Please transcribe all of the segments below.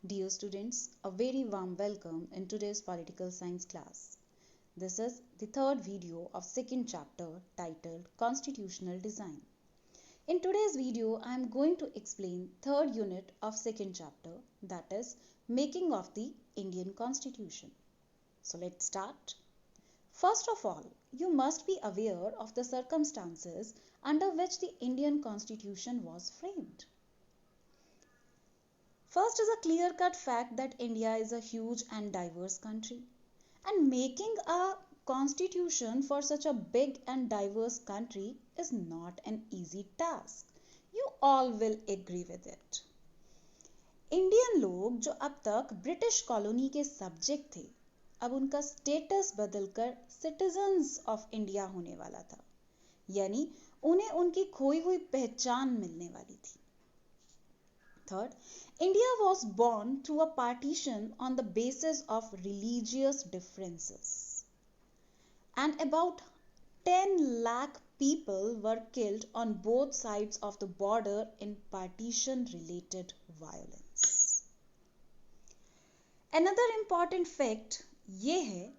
Dear students, a very warm welcome in today's political science class. This is the third video of second chapter titled Constitutional Design. In today's video, I am going to explain third unit of second chapter, that is making of the Indian Constitution. So let's start. First of all, you must be aware of the circumstances under which the Indian Constitution was framed. First is a clear-cut fact that India is a huge and diverse country. And making a constitution for such a big and diverse country is not an easy task. You all will agree with it. Indian लोग जो अब तक British colony के subject थे, अब उनका status बदलकर citizens of India होने वाला था, यानी उन्हें उनकी खोई हुई पहचान मिलने वाली थी. Third, India was born through a partition on the basis of religious differences. And about 10 lakh people were killed on both sides of the border in partition-related violence. Another important fact ये है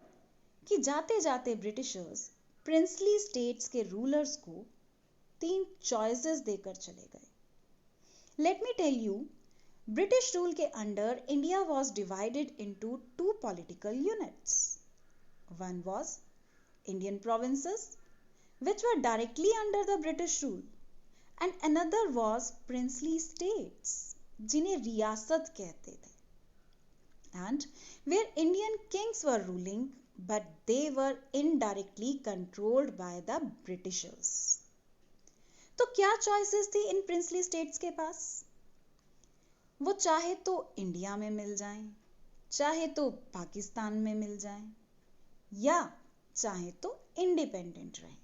कि जाते जाते Britishers princely states के rulers को 3 choices देकर चले गए. Let me tell you, British rule के under India was divided into 2 political units. One was Indian provinces, which were directly under the British rule, and another was princely states, जिन्हें रियासत कहते थे, and where Indian kings were ruling, but they were indirectly controlled by the Britishers. तो क्या choices थी इन princely states के पास? वो चाहे तो इंडिया में मिल जाएं, चाहे तो पाकिस्तान में मिल जाएं, या चाहे तो इंडिपेंडेंट रहें.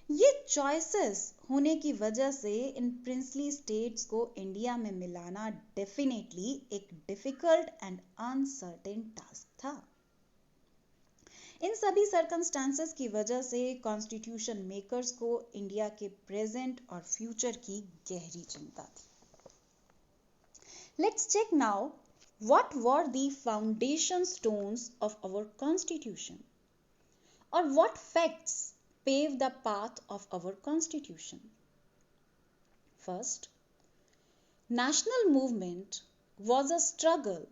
ये चॉइसेस होने की वजह से इन प्रिंसली स्टेट्स को इंडिया में मिलाना डेफिनेटली एक डिफिकल्ट एंड अनसर्टेन टास्क था. इन सभी सर्कमस्टांसेस की वजह से कॉन्स्टिट्यूशन मेकर्स को इंडिया के प्रेजेंट और फ्यूचर की गहरी चिंता थी. Let's check now what were the foundation stones of our constitution और what facts pave the path of our constitution. First, national movement was a struggle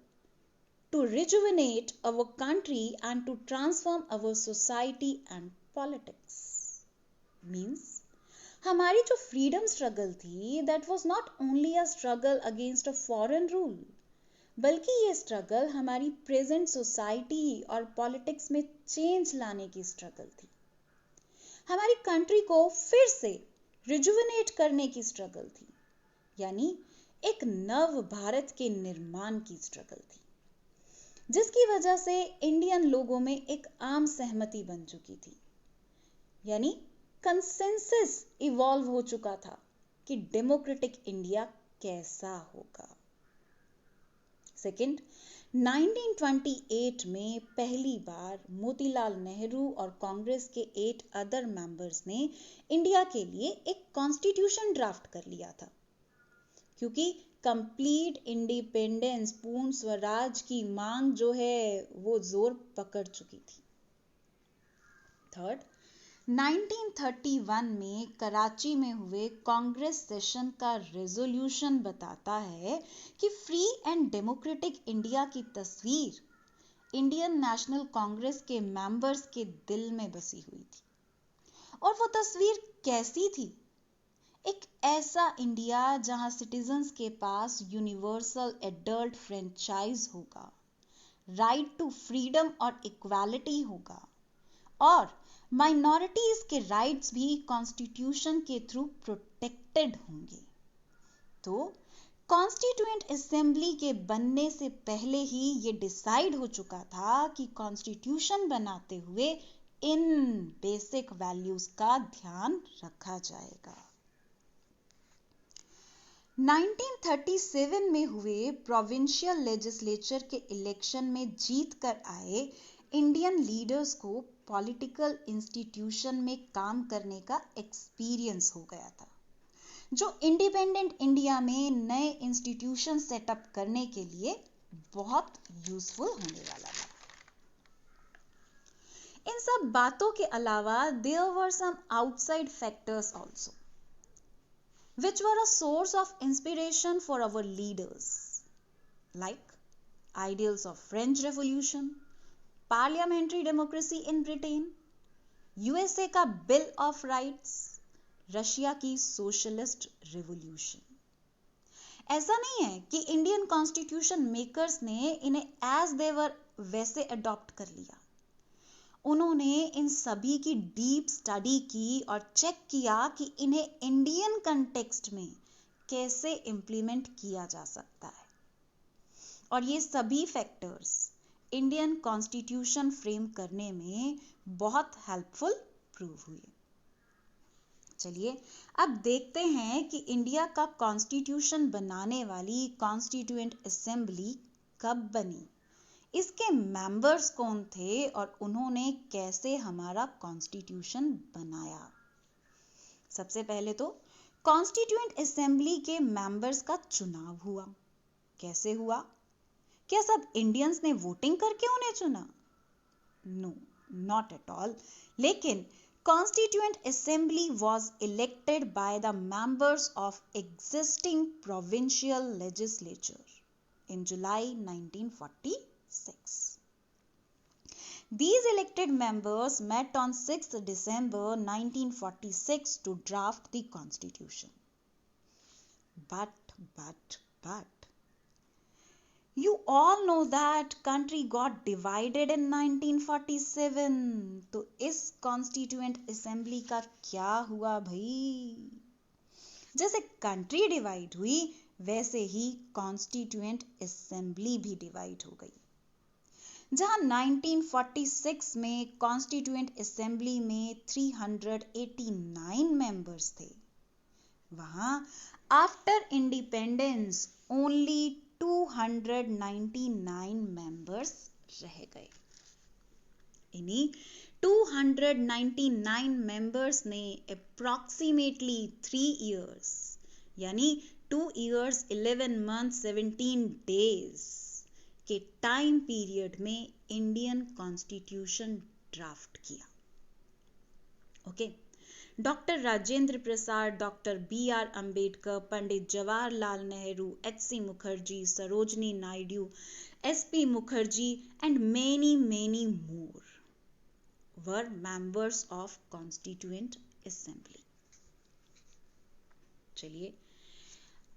to rejuvenate our country and to transform our society and politics. Means, हमारी जो freedom struggle थी, that was not only a struggle against a foreign rule, बल्कि ये struggle हमारी present society और politics में change लाने की struggle थी. हमारी country को फिर से rejuvenate करने की struggle थी, यानी एक नव भारत के निर्माण की struggle थी, जिसकी वजह से इंडियन लोगों में एक आम सहमति बन चुकी थी, यानी कंसेंसस इवॉल्व हो चुका था कि डेमोक्रेटिक इंडिया कैसा होगा. सेकंड, 1928 में पहली बार मोतीलाल नेहरू और कांग्रेस के 8 अदर मेंबर्स ने इंडिया के लिए एक कॉन्स्टिट्यूशन ड्राफ्ट कर लिया था, क्योंकि कंप्लीट इंडिपेंडेंस, पूर्ण स्वराज की मांग जो है वो जोर पकड़ चुकी थी. थर्ड, 1931 में कराची में हुए कांग्रेस सेशन का रेजोल्यूशन बताता है कि फ्री एंड डेमोक्रेटिक इंडिया की तस्वीर इंडियन नेशनल कांग्रेस के मेंबर्स के दिल में बसी हुई थी. और वो तस्वीर कैसी थी? एक ऐसा इंडिया जहां सिटीजन्स के पास यूनिवर्सल एडल्ट फ्रेंचाइज होगा, राइट टू फ्रीडम और इक्वालिटी होगा, और माइनॉरिटीज के राइट्स भी कॉन्स्टिट्यूशन के थ्रू प्रोटेक्टेड होंगे. तो कॉन्स्टिट्यूएंट असेंबली के बनने से पहले ही ये डिसाइड हो चुका था कि कॉन्स्टिट्यूशन बनाते हुए इन बेसिक वैल्यूज का ध्यान रखा जाएगा. 1937 में हुए प्रोविंशियल लेजिस्लेचर के इलेक्शन में जीत कर आए इंडियन लीडर्स को पॉलिटिकल इंस्टीट्यूशन में काम करने का एक्सपीरियंस हो गया था, जो इंडिपेंडेंट इंडिया में नए इंस्टीट्यूशन सेटअप करने के लिए बहुत यूजफुल होने वाला था। इन सब बातों के अलावा there were some outside factors also which were a source of inspiration for our leaders, like ideals of French Revolution, parliamentary democracy in Britain, USA का बिल ऑफ राइट्स, रशिया की सोशलिस्ट रिवॉल्यूशन। ऐसा नहीं है कि Indian constitution makers ने इन्हें as देवर वैसे adopt कर लिया। उन्होंने इन सभी की डीप स्टडी की और चेक किया कि इन्हें इंडियन कंटेक्स्ट में कैसे इंप्लीमेंट किया जा सकता है, और ये सभी फैक्टर्स इंडियन कॉन्स्टिट्यूशन फ्रेम करने में बहुत हेल्पफुल प्रूव हुए। चलिए अब देखते हैं कि इंडिया का कॉन्स्टिट्यूशन बनाने वाली कॉन्स्टिट्यूएंट असेंबली कब बनी, इसके मेंबर्स कौन थे और उन्होंने कैसे हमारा कॉन्स्टिट्यूशन बनाया। सबसे पहले तो कॉन्स्टिट्यूएंट असेंबली के मेंबर्स का चुनाव हुआ। कैसे हुआ? क्या सब इंडियंस ने वोटिंग करके उन्हें चुना? No, not at all. लेकिन Constituent Assembly was elected by the members of existing provincial legislature in July 1946. These elected members met on 6th December 1946 to draft the constitution. But, you all know that country got divided in 1947. तो इस constituent assembly का क्या हुआ भाई? जैसे country divide हुई वैसे ही constituent assembly भी डिवाइड हो गई। जहां 1946 में कॉन्स्टिट्यूएंट असेंबली में 389 मेंबर्स थे, वहां आफ्टर इंडिपेंडेंस ओनली 299 मेंबर्स रह गए। इन्हीं 299 मेंबर्स ने अप्रॉक्सीमेटली 3 इयर्स यानी 2 इयर्स 11 months 17 days के टाइम पीरियड में इंडियन कॉन्स्टिट्यूशन ड्राफ्ट किया। Okay, doctor Rajendra Prasad, doctor B R. Ambedkar, Pandit Jawaharlal Nehru, H C. Mukherjee, Sarojini Naidu, S P. Mukherjee and many more were members of Constituent Assembly. चलिए,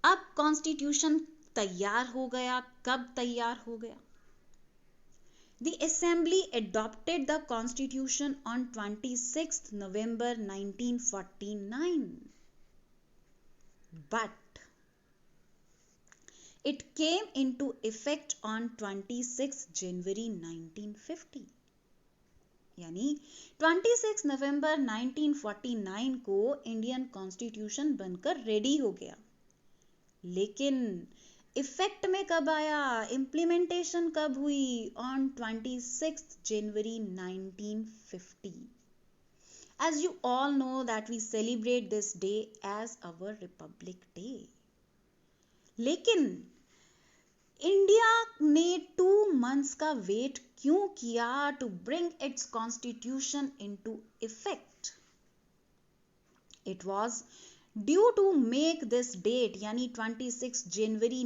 अब कॉन्स्टिट्यूशन तैयार हो गया। कब तैयार हो गया? The Assembly adopted the Constitution on 26th November 1949. But it came into effect on 26th January 1950. यानी 26 नवंबर 1949 को इंडियन कॉन्स्टिट्यूशन बनकर रेडी हो गया। लेकिन इफेक्ट में कब आया, इम्प्लीमेंटेशन कब हुई? On 26 January 1950. As you all know that we celebrate this day as our Republic Day. लेकिन इंडिया ने 2 months का वेट क्यों किया to bring its constitution into effect? It was due to make this date यानी 26 जनवरी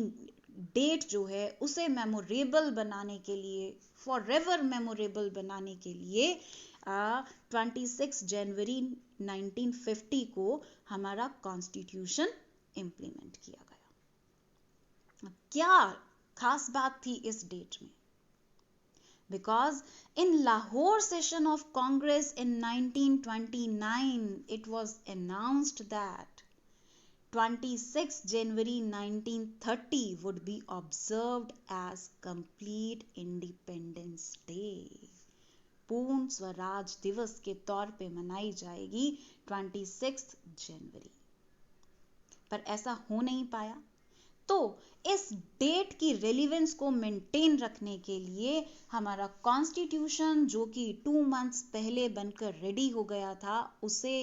date जो है उसे memorable बनाने के लिए, फॉरएवर मेमोरेबल बनाने के लिए 26 जनवरी 1950 को हमारा कॉन्स्टिट्यूशन इम्प्लीमेंट किया गया। क्या खास बात थी इस डेट में? Because in Lahore session of Congress in 1929, it was announced that 26 January 1930 would be observed as complete Independence Day. पूर्ण स्वराज दिवस के तौर पे मनाई जाएगी 26 जनवरी। पर ऐसा हो नहीं पाया। तो इस डेट की रेलिवेंस को मेंटेन रखने के लिए हमारा कॉन्स्टिट्यूशन जो कि 2 months पहले बनकर रेडी हो गया था, उसे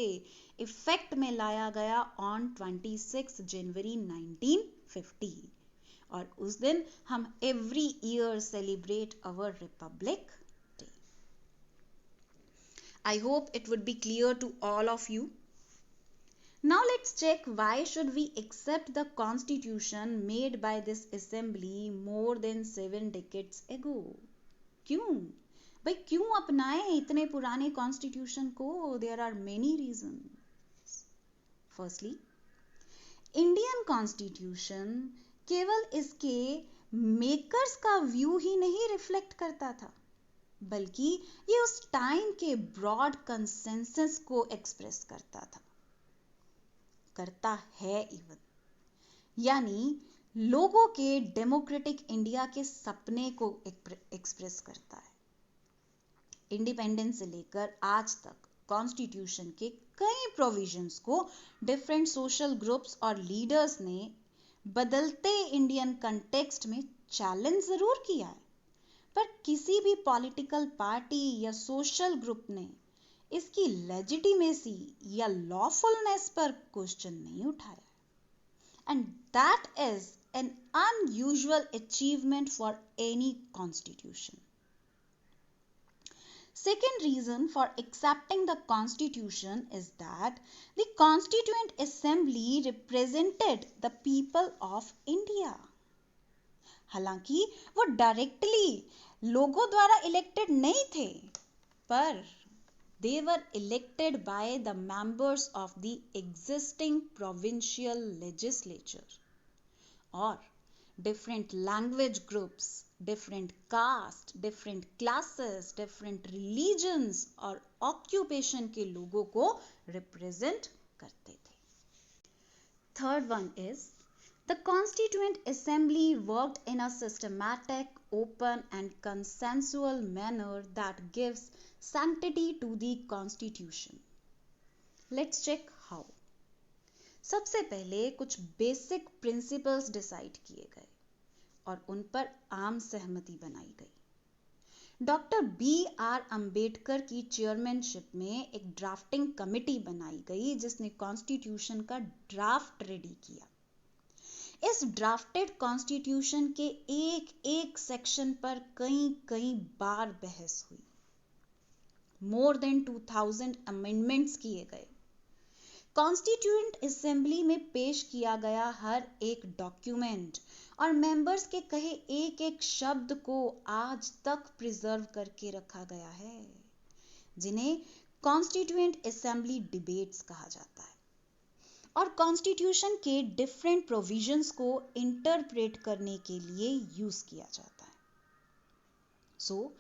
इफेक्ट में लाया गया ऑन 26 जनवरी 1950। और उस दिन हम every year celebrate our Republic day. I hope it would be clear to all of you. Now let's check why should we accept the constitution made by this assembly more than 7 decades ago. क्यों भाई, क्यों अपनाएं इतने पुराने constitution को? There are many reasons. Firstly, Indian constitution केवल इसके makers का व्यू ही नहीं रिफ्लेक्ट करता था, बल्कि ये उस टाइम के ब्रॉड कंसेंसस को एक्सप्रेस करता है इवन, यानी लोगों के डेमोक्रेटिक इंडिया के सपने को एक्सप्रेस करता है. इंडिपेंडेंस से लेकर आज तक कॉन्स्टिट्यूशन के कई प्रोविजंस को डिफरेंट सोशल ग्रुप्स और लीडर्स ने बदलते इंडियन कंटेक्स्ट में चैलेंज जरूर किया है, पर किसी भी पॉलिटिकल पार्टी या सोशल ग्रुप ने इसकी लेजिटिमेसी या लॉफुलनेस पर क्वेश्चन नहीं उठाया. And that is an unusual achievement for any constitution. Second reason for accepting the constitution is that the Constituent Assembly represented the people of India. हालांकि वो directly लोगों द्वारा इलेक्टेड नहीं थे, पर they were elected by the members of the existing provincial legislature. और different language groups, different caste, different classes, different religions और occupation के लोगों को represent करते थे. Third one is the Constituent Assembly worked in a systematic, open and consensual manner that gives sanctity to the Constitution. Let's check how. सबसे पहले कुछ basic principles decide किए गए और उन पर आम सहमति बनाई गई. Doctor B.R. अंबेडकर की चेयरमैनशिप में एक ड्राफ्टिंग कमेटी बनाई गई जिसने कॉन्स्टिट्यूशन का ड्राफ्ट रेडी किया. इस ड्राफ्टेड कॉन्स्टिट्यूशन के एक एक सेक्शन पर कई बार बहस हुई. मोर देन 2000 अमेंडमेंट्स किए गए. कॉन्स्टिट्यूएंट असेंबली में पेश किया गया हर एक डॉक्यूमेंट और मेंबर्स के कहे एक एक शब्द को आज तक प्रिजर्व करके रखा गया है, जिन्हें कॉन्स्टिट्यूएंट असेंबली डिबेट्स कहा जाता है. और कॉन्स्टिट्यूशन के डिफरेंट प्रोविजंस को इंटरप्रेट करने के लिए यूज किया जाता है. सो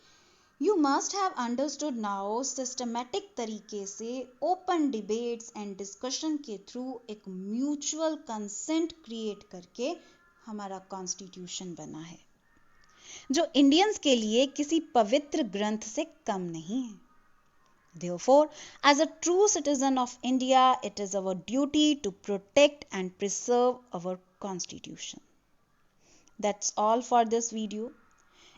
You must have understood now systematic तरीके से ओपन डिबेट्स एंड डिस्कशन के थ्रू एक म्यूचुअल कंसेंट क्रिएट करके हमारा कॉन्स्टिट्यूशन बना है, जो इंडियंस के लिए किसी पवित्र ग्रंथ से कम नहीं है. Therefore, as a true citizen of India, it is our duty to protect and preserve our constitution. That's all for this video.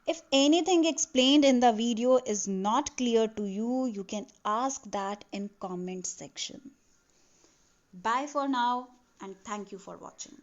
If anything explained in the video is not clear to you, you can ask that in comment section. Bye for now and thank you for watching.